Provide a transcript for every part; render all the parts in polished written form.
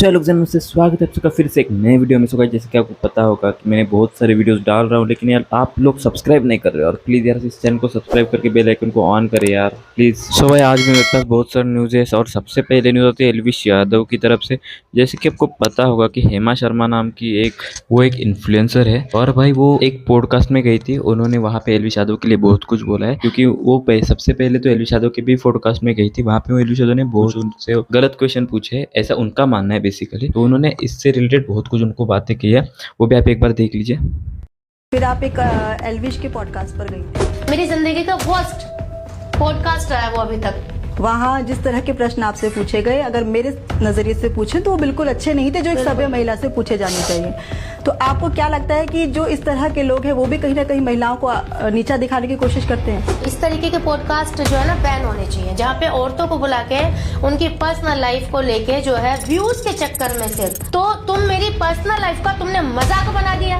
चलो जन से स्वागत है आपका फिर से एक नए वीडियो में। सो जैसे कि आपको पता होगा कि मैंने बहुत सारे वीडियोस डाल रहा हूँ, लेकिन यार आप लोग सब्सक्राइब नहीं कर रहे हो। और प्लीज़ यार इस चैनल को सब्सक्राइब करके बेल आइकन को ऑन करें यार प्लीज़। सो भाई आज मेरे पास बहुत सारे न्यूज़ है और सबसे पहले न्यूज़ होती है एल्विश यादव की तरफ से। जैसे कि आपको पता होगा कि हेमा शर्मा नाम की एक इन्फ्लुएंसर है और भाई वो एक पॉडकास्ट में गई थी। उन्होंने वहाँ पे एल्विश यादव के लिए बहुत कुछ बोला है, क्योंकि वो सबसे पहले तो एल्विश यादव के भी पॉडकास्ट में गई थी। वहाँ पे एल्विश यादव ने बहुत उनसे गलत क्वेश्चन पूछे, ऐसा उनका मानना है बेसिकली। तो उन्होंने इससे रिलेटेड बहुत कुछ उनको बातें की है, वो भी आप एक बार देख लीजिए। फिर आप एक एल्विश के पॉडकास्ट पर गई थी। मेरी जिंदगी का फर्स्ट पॉडकास्ट है वो अभी तक। वहाँ जिस तरह के प्रश्न आपसे पूछे गए, अगर मेरे नजरिए से पूछे तो वो बिल्कुल अच्छे नहीं थे, जो एक सभ्य महिला से पूछे जाने चाहिए। तो आपको क्या लगता है कि जो इस तरह के लोग हैं वो भी कहीं ना कहीं महिलाओं को नीचा दिखाने की कोशिश करते हैं? इस तरीके के पॉडकास्ट जो है ना बैन होने चाहिए, जहाँ पे औरतों को बुला के उनकी पर्सनल लाइफ को लेके जो है व्यूज के चक्कर में सिर्फ, तो तुम मेरी पर्सनल लाइफ का तुमने मजाक बना दिया।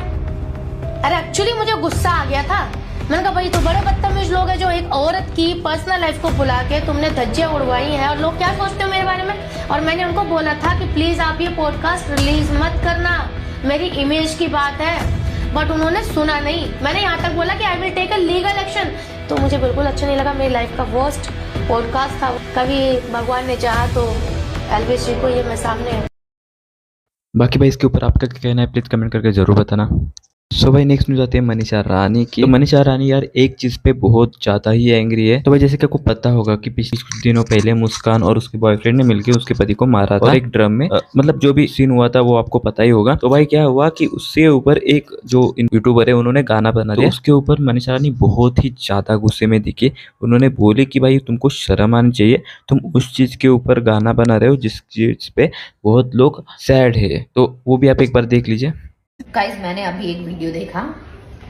अरे एक्चुअली मुझे गुस्सा आ गया था। मैंने कहा भाई तो बड़े बदतमीज लोग हैं जो एक औरत की पर्सनल लाइफ को बुला के तुमने धज्जियां उड़वाई हैं, और लोग क्या सोचते हो मेरे बारे में। और मैंने उनको बोला था कि प्लीज आप ये पॉडकास्ट रिलीज मत करना, मेरी इमेज की बात है। बट उन्होंने सुना नहीं। मैंने यहाँ तक बोला कि I will take a legal action. तो मुझे बिल्कुल अच्छा नहीं लगा। मेरी लाइफ का वर्स्ट पॉडकास्ट था। कभी भगवान ने चाहा तो एल्विश जी को ये मैं सामने। बाकी भाई इसके ऊपर आपका क्या कहना है प्लीज कमेंट करके जरूर बताना। सो भाई नेक्स्ट न्यूज आती है मनीषा रानी की। तो मनीषा रानी यार एक चीज पे बहुत ज्यादा ही एंग्री है। तो भाई जैसे कि आपको पता होगा कि पिछले कुछ दिनों पहले मुस्कान और उसके बॉयफ्रेंड ने मिलकर उसके पति को मारा था और एक ड्रम में। मतलब जो भी सीन हुआ था वो आपको पता ही होगा। तो भाई क्या हुआ कि उससे ऊपर एक जो यूट्यूबर है उन्होंने गाना बना दिया। उसके ऊपर मनीषा रानी बहुत ही ज्यादा गुस्से में दिखी। उन्होंने बोले कि भाई तुमको शर्म आनी चाहिए, तुम उस चीज के ऊपर गाना बना रहे हो जिस चीज पे बहुत लोग सैड है। तो वो भी आप एक बार देख लीजिए। गाइस मैंने अभी एक वीडियो देखा,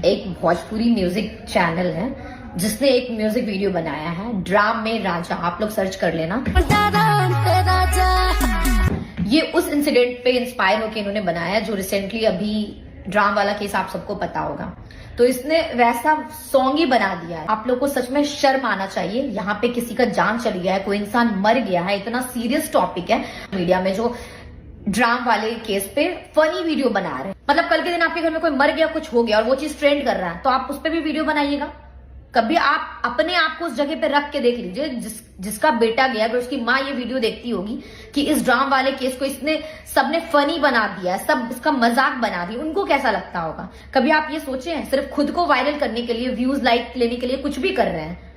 एक भोजपुरी म्यूजिक चैनल है जिसने एक म्यूजिक वीडियो बनाया है ड्राम में राजा। आप लोग सर्च कर लेना। ये उस इंसिडेंट पे इंस्पायर होकर इन्होंने बनाया जो रिसेंटली अभी ड्राम वाला केस आप सबको पता होगा। तो इसने वैसा सॉन्ग ही बना दिया है। आप लोग को सच में शर्म आना चाहिए। यहाँ पे किसी का जान चली गया है, कोई इंसान मर गया है, इतना सीरियस टॉपिक है। मीडिया में जो ड्राम वाले केस पे फनी वीडियो बना रहे हैं, मतलब कल के दिन आपके घर में कोई मर गया, कुछ हो गया और वो चीज ट्रेंड कर रहा है, तो आप उस पर भी वीडियो बनाइएगा। कभी आप अपने आप को उस जगह पे रख के देख लीजिए जिसका बेटा गया, अगर उसकी माँ ये वीडियो देखती होगी कि इस ड्राम वाले केस को इसने सबने फनी बना दिया, सब इसका मजाक बना दिया, उनको कैसा लगता होगा। कभी आप ये सोचे हैं? सिर्फ खुद को वायरल करने के लिए, व्यूज लाइक लेने के लिए कुछ भी कर रहे हैं।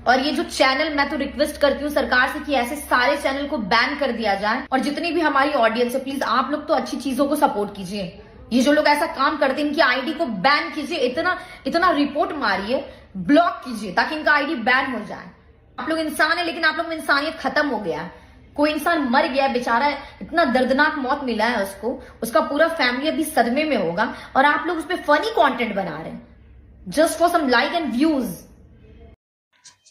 और ये जो चैनल, मैं तो रिक्वेस्ट करती हूँ सरकार से कि ऐसे सारे चैनल को बैन कर दिया जाए। और जितनी भी हमारी ऑडियंस है, प्लीज आप लोग तो अच्छी चीजों को सपोर्ट कीजिए। ये जो लोग ऐसा काम करते हैं इनकी आईडी को बैन कीजिए, इतना रिपोर्ट मारिए, ब्लॉक कीजिए ताकि इनका आईडी बैन हो जाए। आप लोग इंसान है, लेकिन आप लोग में इंसानियत खत्म हो गया है। कोई इंसान मर गया बेचारा, इतना दर्दनाक मौत मिला है उसको, उसका पूरा फैमिली अभी सदमे में होगा, और आप लोग उस पर फनी कॉन्टेंट बना रहे हैं just for some like and views.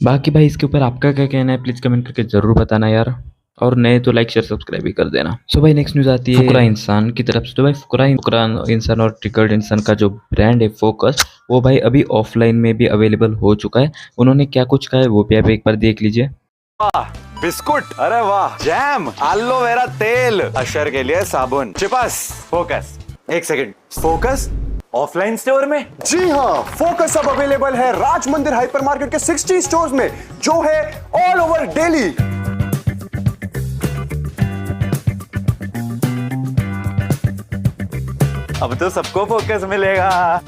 बाकी भाई इसके ऊपर आपका क्या कहना है प्लीज कमेंट करके जरूर बताना यार। और नए तो लाइक शेयर सब्सक्राइब भी कर देना। सो भाई नेक्स्ट न्यूज आती है फुकरा इंसान की तरफ से। तो भाई फुकरा इंसान और ट्रिकर्ड इंसान का जो ब्रांड है फोकस, वो भाई अभी ऑफलाइन में भी अवेलेबल हो चुका है। उन्होंने क्या कुछ कहा है वो भी आप एक बार देख लीजिए। बिस्कुट, अरे वाह, जैम, एलोवेरा तेल, अशर के लिए साबुन, चिपस, फोकस। एक सेकंड, फोकस ऑफलाइन स्टोर में? जी हाँ, फोकस अब अवेलेबल है राज मंदिर हाइपरमार्केट के 60 स्टोर्स में, जो है ऑल ओवर दिल्ली। अब तो सबको फोकस मिलेगा।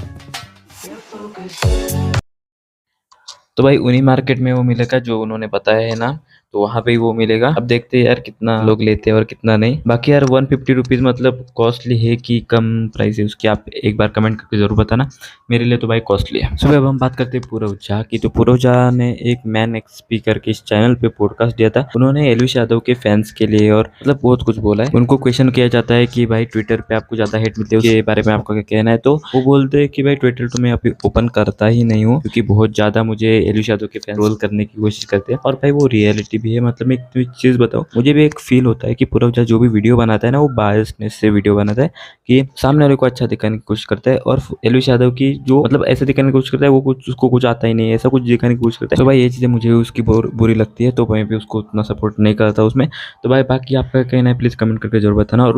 तो भाई उन्हीं मार्केट में वो मिलेगा जो उन्होंने बताया है ना, तो वहाँ पे ही वो मिलेगा। अब देखते हैं यार कितना लोग लेते हैं और कितना नहीं। बाकी यार 150 रुपीज मतलब कॉस्टली है कि कम प्राइस है उसकी, आप एक बार कमेंट करके जरूर बताना। मेरे लिए तो भाई कॉस्टली है। सुबह अब हम बात करते हैं पूरव झा की। तो पूरव झा ने एक मैन एक्सपी करके इस चैनल पे पॉडकास्ट दिया था। उन्होंने एल्विश यादव के फैंस के लिए और मतलब बहुत कुछ बोला है। उनको क्वेश्चन किया जाता है कि भाई ट्विटर पे आपको ज्यादा हेट मिलती है, उसके बारे में आपका क्या कहना है। तो वो बोलते हैं कि भाई ट्विटर तो मैं अभी ओपन करता ही नहीं हूँ, क्योंकि बहुत ज्यादा मुझे एल्विश यादव के फैंस ट्रोल करने की कोशिश करते हैं। और भाई वो रियलिटी भी है। मतलब मैं एक चीज़ बताऊँ, मुझे भी एक फील होता है कि पूरा जो भी वीडियो बनाता है ना, वो बायसनेस से वीडियो बनाता है कि सामने वाले को अच्छा दिखाने की कोशिश करता है, और एलविश यादव की जो मतलब ऐसा दिखाने की कोशिश करता है, वो कुछ उसको कुछ आता ही नहीं है, ऐसा कुछ दिखाने की कोशिश करता है। तो भाई ये चीज़ें मुझे उसकी बुरी लगती है, तो मैं भी उसको उतना सपोर्ट नहीं करता उसमें। तो भाई बाकी आपका कहना है प्लीज़ कमेंट करके जरूर बताना।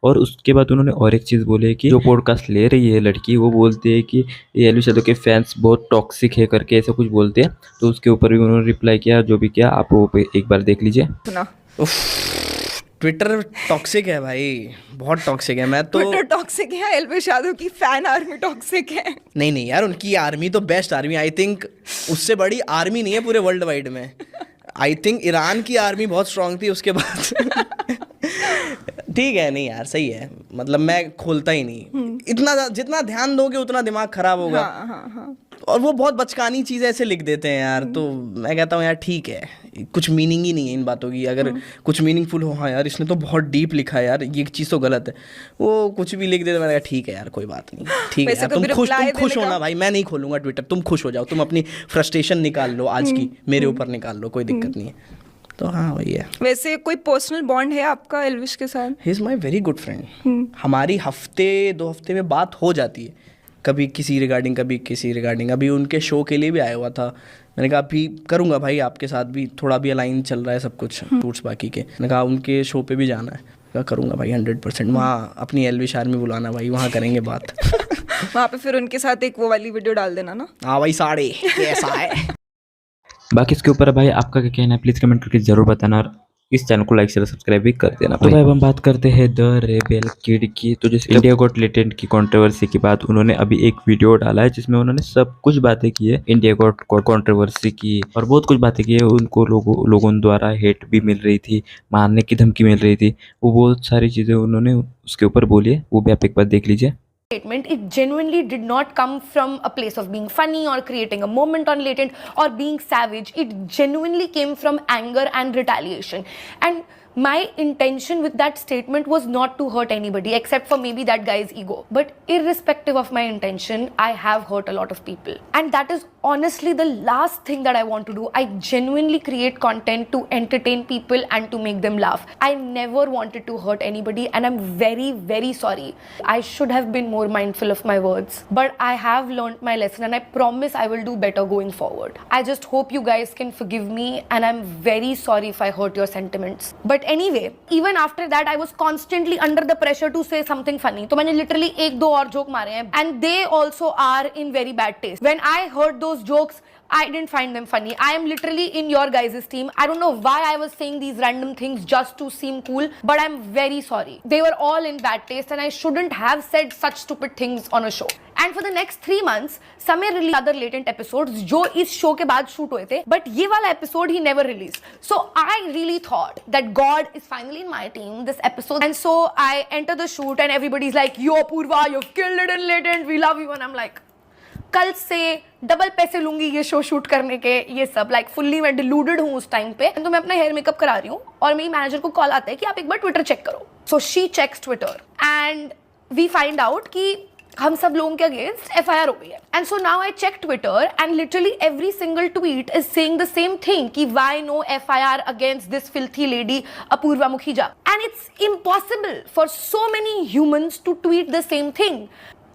और उसके बाद उन्होंने और एक चीज़ बोली है कि जो पॉडकास्ट ले रही है लड़की, वो बोलती है कि ये एलविश यादव के फैंस बहुत टॉक्सिक है करके ऐसा कुछ बोलते हैं। तो उसके ऊपर भी उन्होंने रिप्लाई किया, जो भी किया आप वो एक बार देख लीजिए। ट्विटर टॉक्सिक है भाई, बहुत टॉक्सिक है। मैं तो ट्विटर टॉक्सिक है, एलविश यादव की फैन आर्मी टॉक्सिक है। नहीं यार, उनकी आर्मी तो बेस्ट आर्मी, आई थिंक उससे बड़ी आर्मी नहीं है पूरे वर्ल्ड वाइड में। आई थिंक ईरान की आर्मी बहुत स्ट्रांग थी उसके बाद। ठीक है, नहीं यार सही है, मतलब मैं खोलता ही नहीं इतना, जितना ध्यान दोगे उतना दिमाग खराब होगा। हाँ। और वो बहुत बचकानी चीज़ें ऐसे लिख देते हैं यार, तो मैं कहता हूँ यार ठीक है, कुछ मीनिंग ही नहीं है इन बातों की। अगर कुछ मीनिंगफुल हो, हाँ यार इसने तो बहुत डीप लिखा है यार, ये चीज़ तो गलत है, वो कुछ भी लिख देते, मैंने कहा ठीक है यार कोई बात नहीं, ठीक है यार, तुम खुश हो ना भाई, मैं नहीं खोलूंगा ट्विटर, तुम खुश हो जाओ, तुम अपनी फ्रस्ट्रेशन निकाल लो आज की, मेरे ऊपर निकाल लो, कोई दिक्कत नहीं है। तो हाँ वही है। वैसे कोई पर्सनल बॉन्ड है आपका एलविश के साथ? He is my very good friend. हमारी हफ्ते 2 हफ्ते में बात हो जाती है, कभी किसी रिगार्डिंग, कभी किसी रिगार्डिंग। अभी उनके शो के लिए भी आया हुआ था, मैंने कहा अभी करूँगा भाई, आपके साथ भी थोड़ा भी अलाइन चल रहा है सब कुछ टूर्स बाकी के। मैंने कहा उनके शो पे भी जाना है, कहा करूँगा भाई 100%। वहाँ अपनी एलविश आर्मी बुलाना भाई, वहाँ करेंगे बात। वहाँ पे फिर उनके साथ एक वो वाली वीडियो डाल देना ना। हाँ भाई, साढ़े कैसा है। बाकी इसके ऊपर भाई आपका क्या कहना है प्लीज़ कमेंट करके जरूर बताना, और इस चैनल को लाइक शेयर सब्सक्राइब भी कर देना। तो भाई अब हम बात करते हैं द रेबेल किड की। तो जैसे इंडिया गॉट टैलेंट की कंट्रोवर्सी के बाद उन्होंने अभी एक वीडियो डाला है जिसमें उन्होंने सब कुछ बातें की है इंडिया गॉट कंट्रोवर्सी की, और बहुत कुछ बातें की है। उनको लोगों द्वारा हेट भी मिल रही थी, मारने की धमकी मिल रही थी, वो बहुत सारी चीज़ें उन्होंने उसके ऊपर बोली है, वो भी आप एक बार देख लीजिए। Statement, it genuinely did not come from a place of being funny or creating a moment on latent or being savage. It genuinely came from anger and retaliation. And my intention with that statement was not to hurt anybody except for maybe that guy's ego. But irrespective of my intention, I have hurt a lot of people. And that is honestly the last thing that I want to do. I genuinely create content to entertain people and to make them laugh. I never wanted to hurt anybody, and I'm very, very sorry. I should have been more mindful of my words. But I have learned my lesson, and I promise I will do better going forward. I just hope you guys can forgive me, and I'm very sorry if I hurt your sentiments. But anyway, even after that, I was constantly under the pressure to say something funny. तो मैंने literally 1-2 और joke मारे हैं, and they also are in very bad taste. When I heard those jokes, I didn't find them funny. I am literally in your guys' team. I don't know why I was saying these random things just to seem cool, but I'm very sorry. They were all in bad taste, and I shouldn't have said such stupid things on a show. And for the next 3 months, Samir released other latent episodes जो इस show के बाद shoot हुए थे, but ये वाला episode he never released. So I really thought that God is finally in my team this episode, and so I enter the shoot and everybody's like, "Yo Purva, you've killed it in latent. We love you." And I'm like, कल से double पैसे लूंगी ये show shoot करने के, ये सब like fully मैं डिलूडेड हूँ उस टाइम पे। तो मैं अपना हेयर मेकअप करा रही हूँ और मेरी मैनेजर को कॉल आता है कि आप एक बार ट्विटर चेक करो। So she checks Twitter and we find out कि हम सब लोगों के अगेंस्ट FIR हो गई है। And so now I check Twitter and literally every single tweet is saying the same thing कि why no FIR against this filthy lady Apoorva Mukhija. And it's impossible for so many humans to tweet the same thing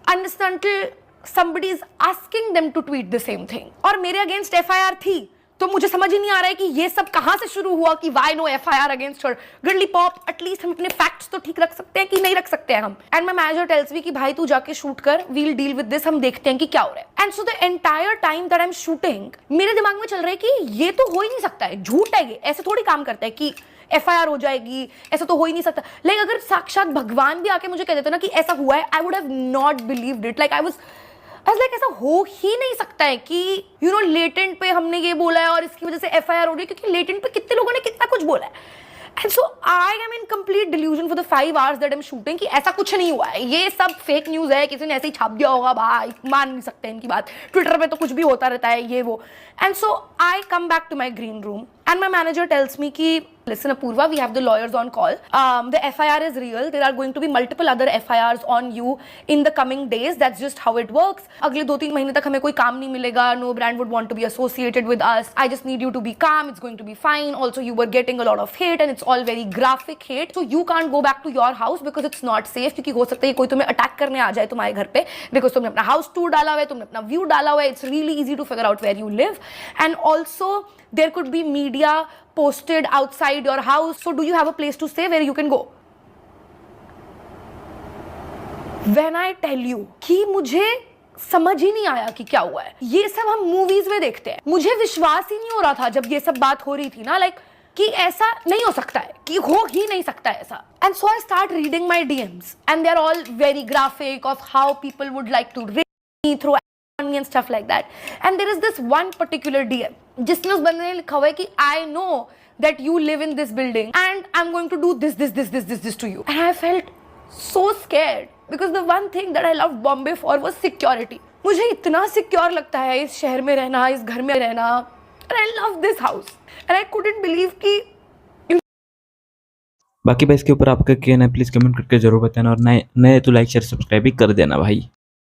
until somebody is asking them to tweet the same thing. और मेरे against FIR थी, तो मुझे समझ ही नहीं आ रहा है कि ये सब कहाँ से शुरू हुआ कि why no FIR against her. Girly pop, at least हम अपने फैक्ट्स तो ठीक रख सकते हैं कि नहीं रख सकते हैं हम. And my manager tells me कि भाई तू जाके शूट कर, वील डील विद दिस, हम देखते हैं कि क्या हो रहा है. And so the entire time that I am shooting मेरे दिमाग में चल रहा है कि ये तो हो ही नहीं सकता है, झूठ है ये, ऐसे थोड़ी काम करता है कि FIR हो जाएगी, ऐसा तो हो ही नहीं सकता. लाइक अगर साक्षात भगवान भी आके मुझे कह देता ना कि ऐसा हुआ है, I would have not believed it. Like I was like ऐसा हो ही नहीं सकता है कि यू नो लेटेंट पे हमने ये बोला है और इसकी वजह से FIR हो रही है, क्योंकि लेटेंट पे कितने लोगों ने कितना कुछ बोला है. And so I am in complete delusion for the 5 hours that I am shooting कि ऐसा कुछ नहीं हुआ है, ये सब फेक न्यूज है, किसी ने ऐसे ही छाप दिया होगा, भाई मान नहीं सकते इनकी बात, ट्विटर पे तो कुछ भी होता रहता है ये वो. And so I come back to my green room and my manager tells me ki listen Apurva, we have the lawyers on call, the FIR is real, there are going to be multiple other FIRs on you in the coming days, that's just how it works. अगले 2-3 महीने तक हमें कोई काम नहीं मिलेगा, no brand would want to be associated with us, I just need you to be calm, it's going to be fine. Also you were getting a lot of hate and it's all very graphic hate, so you can't go back to your house because it's not safe, क्योंकि हो सकता है कोई तुम्हें attack करने आ जाए तुम्हारे घर पे, because तुमने अपना हाउस टूर डाला हुआ है, तुमने अपना व्यू डाला हुआ है, it's really easy to figure out where you live. And also there could be media posted outside your house, so do you have a place to stay where you can go? When I tell you कि मुझे समझ ही नहीं आया कि क्या हुआ है, ये सब हम मूवीज में देखते हैं, मुझे विश्वास ही नहीं हो रहा था जब ये सब बात हो रही थी ना, लाइक कि ऐसा नहीं हो सकता है, कि हो ही नहीं सकता है ऐसा. And so I start reading my DMs and they're all very graphic of how people would like to rape me through and stuff like that. And there is this one particular DM जिसमें उस बंदे ने लिखा हुआ है कि I know that you live in this building and I'm going to do this to you. And I felt so scared because the one thing that I loved Bombay for was security. मुझे इतना secure लगता है इस शहर में रहना, इस घर में रहना, and I love this house and I couldn't believe कि बाकी भाई इसके ऊपर आपका क्या कहना है प्लीज़ कमेंट करके जरूर बताना, और नए नए तो लाइक शेयर सब्सक्राइब भी कर देना भाई.